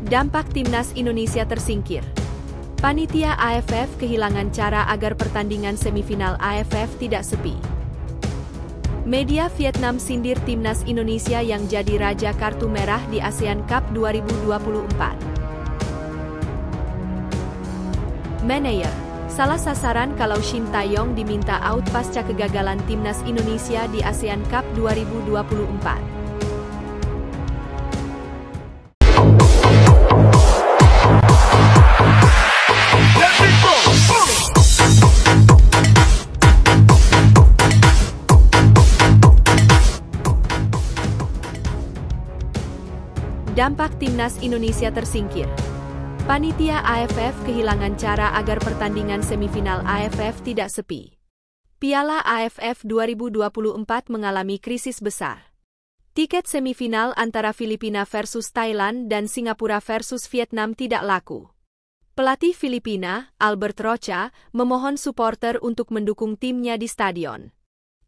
Dampak Timnas Indonesia tersingkir. Panitia AFF kehilangan cara agar pertandingan semifinal AFF tidak sepi. Media Vietnam sindir Timnas Indonesia yang jadi raja kartu merah di ASEAN Cup 2024. Manajer, salah sasaran kalau Shin Tae-yong diminta out pasca kegagalan Timnas Indonesia di ASEAN Cup 2024. Dampak Timnas Indonesia tersingkir. Panitia AFF kehilangan cara agar pertandingan semifinal AFF tidak sepi. Piala AFF 2024 mengalami krisis besar. Tiket semifinal antara Filipina versus Thailand dan Singapura versus Vietnam tidak laku. Pelatih Filipina, Albert Rocha, memohon supporter untuk mendukung timnya di stadion.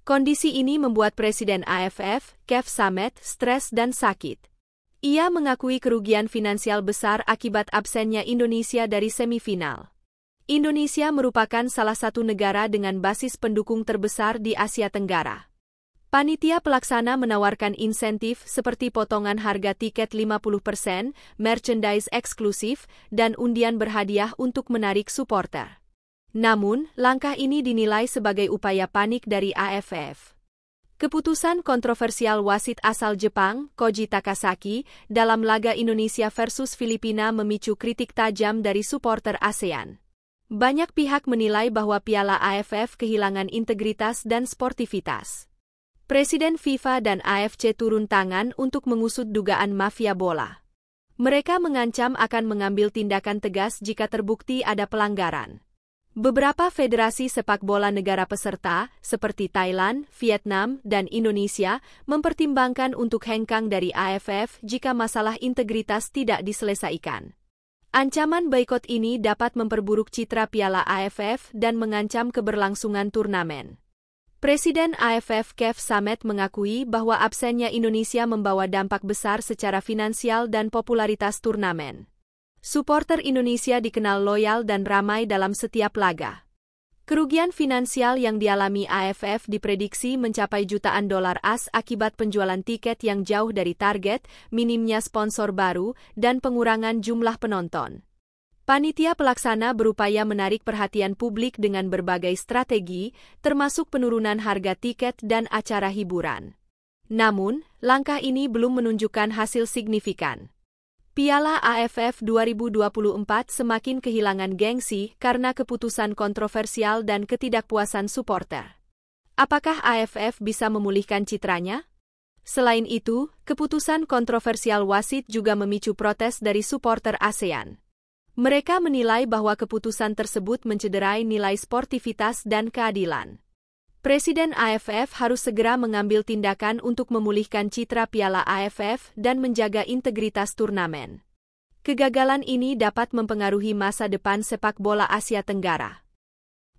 Kondisi ini membuat Presiden AFF, Kev Samet, stres dan sakit. Ia mengakui kerugian finansial besar akibat absennya Indonesia dari semifinal. Indonesia merupakan salah satu negara dengan basis pendukung terbesar di Asia Tenggara. Panitia pelaksana menawarkan insentif seperti potongan harga tiket 50%, merchandise eksklusif, dan undian berhadiah untuk menarik supporter. Namun, langkah ini dinilai sebagai upaya panik dari AFF. Keputusan kontroversial wasit asal Jepang, Koji Takasaki, dalam laga Indonesia versus Filipina memicu kritik tajam dari supporter ASEAN. Banyak pihak menilai bahwa Piala AFF kehilangan integritas dan sportivitas. Presiden FIFA dan AFC turun tangan untuk mengusut dugaan mafia bola. Mereka mengancam akan mengambil tindakan tegas jika terbukti ada pelanggaran. Beberapa federasi sepak bola negara peserta, seperti Thailand, Vietnam, dan Indonesia, mempertimbangkan untuk hengkang dari AFF jika masalah integritas tidak diselesaikan. Ancaman boikot ini dapat memperburuk citra Piala AFF dan mengancam keberlangsungan turnamen. Presiden AFF Kev Samet mengakui bahwa absennya Indonesia membawa dampak besar secara finansial dan popularitas turnamen. Supporter Indonesia dikenal loyal dan ramai dalam setiap laga. Kerugian finansial yang dialami AFF diprediksi mencapai jutaan dolar AS akibat penjualan tiket yang jauh dari target, minimnya sponsor baru, dan pengurangan jumlah penonton. Panitia pelaksana berupaya menarik perhatian publik dengan berbagai strategi, termasuk penurunan harga tiket dan acara hiburan. Namun, langkah ini belum menunjukkan hasil signifikan. Piala AFF 2024 semakin kehilangan gengsi karena keputusan kontroversial dan ketidakpuasan supporter. Apakah AFF bisa memulihkan citranya? Selain itu, keputusan kontroversial wasit juga memicu protes dari supporter ASEAN. Mereka menilai bahwa keputusan tersebut mencederai nilai sportivitas dan keadilan. Presiden AFF harus segera mengambil tindakan untuk memulihkan citra Piala AFF dan menjaga integritas turnamen. Kegagalan ini dapat mempengaruhi masa depan sepak bola Asia Tenggara.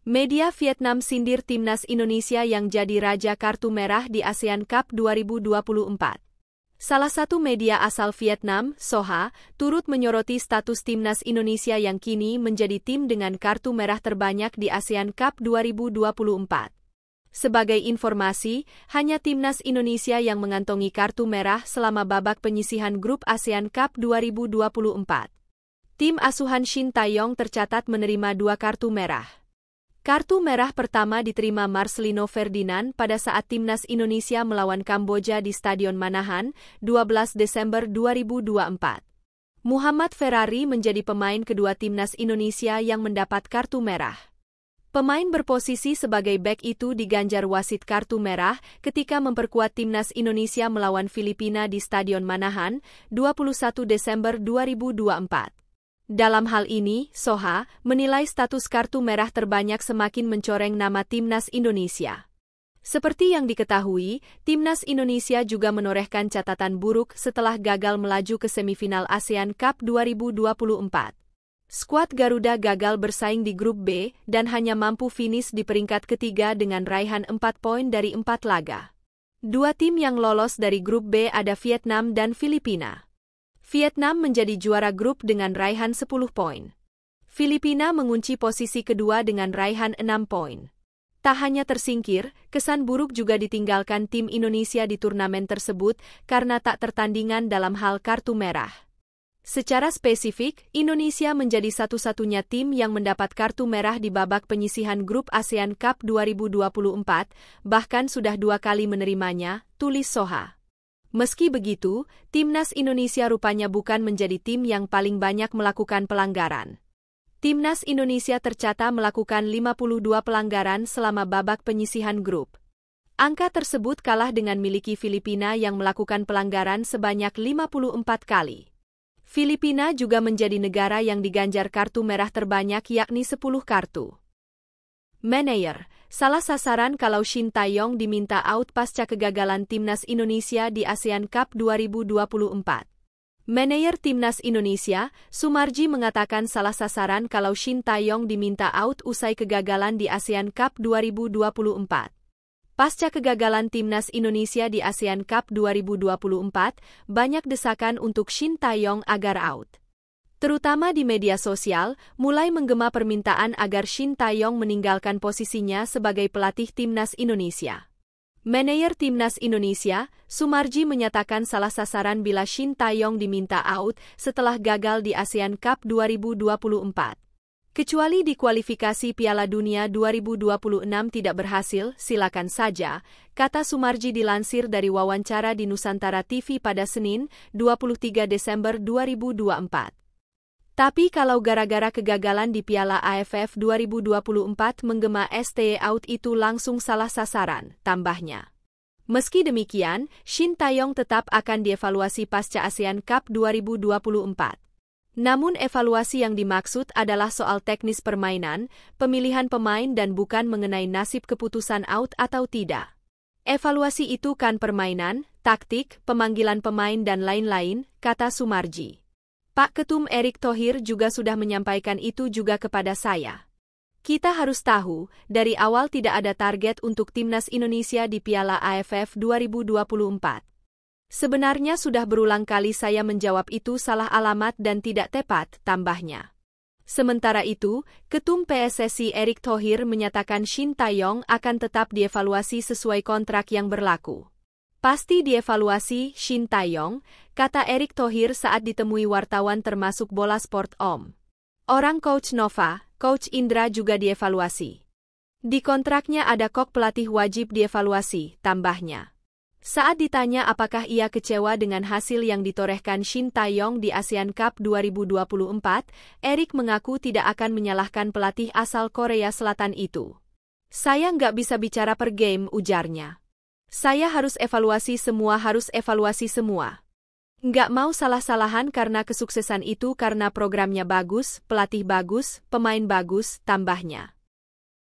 Media Vietnam sindir Timnas Indonesia yang jadi raja kartu merah di ASEAN Cup 2024. Salah satu media asal Vietnam, Soha, turut menyoroti status Timnas Indonesia yang kini menjadi tim dengan kartu merah terbanyak di ASEAN Cup 2024. Sebagai informasi, hanya Timnas Indonesia yang mengantongi kartu merah selama babak penyisihan grup ASEAN Cup 2024. Tim asuhan Shin Tae-yong tercatat menerima 2 kartu merah. Kartu merah pertama diterima Marcelino Ferdinand pada saat Timnas Indonesia melawan Kamboja di Stadion Manahan, 12 Desember 2024. Muhammad Ferrari menjadi pemain kedua Timnas Indonesia yang mendapat kartu merah. Pemain berposisi sebagai bek itu diganjar wasit kartu merah ketika memperkuat Timnas Indonesia melawan Filipina di Stadion Manahan, 21 Desember 2024. Dalam hal ini, Soha menilai status kartu merah terbanyak semakin mencoreng nama Timnas Indonesia. Seperti yang diketahui, Timnas Indonesia juga menorehkan catatan buruk setelah gagal melaju ke semifinal ASEAN Cup 2024. Skuad Garuda gagal bersaing di grup B dan hanya mampu finish di peringkat ketiga dengan raihan 4 poin dari 4 laga. 2 tim yang lolos dari grup B ada Vietnam dan Filipina. Vietnam menjadi juara grup dengan raihan 10 poin. Filipina mengunci posisi kedua dengan raihan 6 poin. Tak hanya tersingkir, kesan buruk juga ditinggalkan tim Indonesia di turnamen tersebut karena tak tertandingan dalam hal kartu merah. Secara spesifik, Indonesia menjadi satu-satunya tim yang mendapat kartu merah di babak penyisihan grup ASEAN Cup 2024, bahkan sudah 2 kali menerimanya, tulis Soha. Meski begitu, Timnas Indonesia rupanya bukan menjadi tim yang paling banyak melakukan pelanggaran. Timnas Indonesia tercatat melakukan 52 pelanggaran selama babak penyisihan grup. Angka tersebut kalah dengan miliki Filipina yang melakukan pelanggaran sebanyak 54 kali. Filipina juga menjadi negara yang diganjar kartu merah terbanyak yakni 10 kartu. Manajer, salah sasaran kalau Shin Tae-yong diminta out pasca kegagalan Timnas Indonesia di ASEAN Cup 2024. Manajer Timnas Indonesia, Sumarji mengatakan salah sasaran kalau Shin Tae-yong diminta out usai kegagalan di ASEAN Cup 2024. Pasca kegagalan Timnas Indonesia di ASEAN Cup 2024, banyak desakan untuk Shin Tae-yong agar out. Terutama di media sosial, mulai menggema permintaan agar Shin Tae-yong meninggalkan posisinya sebagai pelatih Timnas Indonesia. Manajer Timnas Indonesia, Sumarji menyatakan salah sasaran bila Shin Tae-yong diminta out setelah gagal di ASEAN Cup 2024. Kecuali di kualifikasi Piala Dunia 2026 tidak berhasil, silakan saja, kata Sumarji dilansir dari wawancara di Nusantara TV pada Senin, 23 Desember 2024. Tapi kalau gara-gara kegagalan di Piala AFF 2024 menggema STY out itu langsung salah sasaran, tambahnya. Meski demikian, Shin Tae-yong tetap akan dievaluasi pasca ASEAN Cup 2024. Namun evaluasi yang dimaksud adalah soal teknis permainan, pemilihan pemain dan bukan mengenai nasib keputusan out atau tidak. Evaluasi itu kan permainan, taktik, pemanggilan pemain dan lain-lain, kata Sumarji. Pak Ketum Erick Thohir juga sudah menyampaikan itu juga kepada saya. Kita harus tahu, dari awal tidak ada target untuk Timnas Indonesia di Piala AFF 2024. Sebenarnya sudah berulang kali saya menjawab itu salah alamat dan tidak tepat, tambahnya. Sementara itu, Ketum PSSI Erick Thohir menyatakan Shin Tae-yong akan tetap dievaluasi sesuai kontrak yang berlaku. Pasti dievaluasi Shin Tae-yong, kata Erick Thohir saat ditemui wartawan termasuk Bola Sport Om. Orang Coach Nova, Coach Indra juga dievaluasi. Di kontraknya ada kok pelatih wajib dievaluasi, tambahnya. Saat ditanya apakah ia kecewa dengan hasil yang ditorehkan Shin Tae-yong di ASEAN Cup 2024, Erick mengaku tidak akan menyalahkan pelatih asal Korea Selatan itu. Saya nggak bisa bicara per game, ujarnya. Saya harus evaluasi semua. Nggak mau salah-salahan karena kesuksesan itu karena programnya bagus, pelatih bagus, pemain bagus, tambahnya.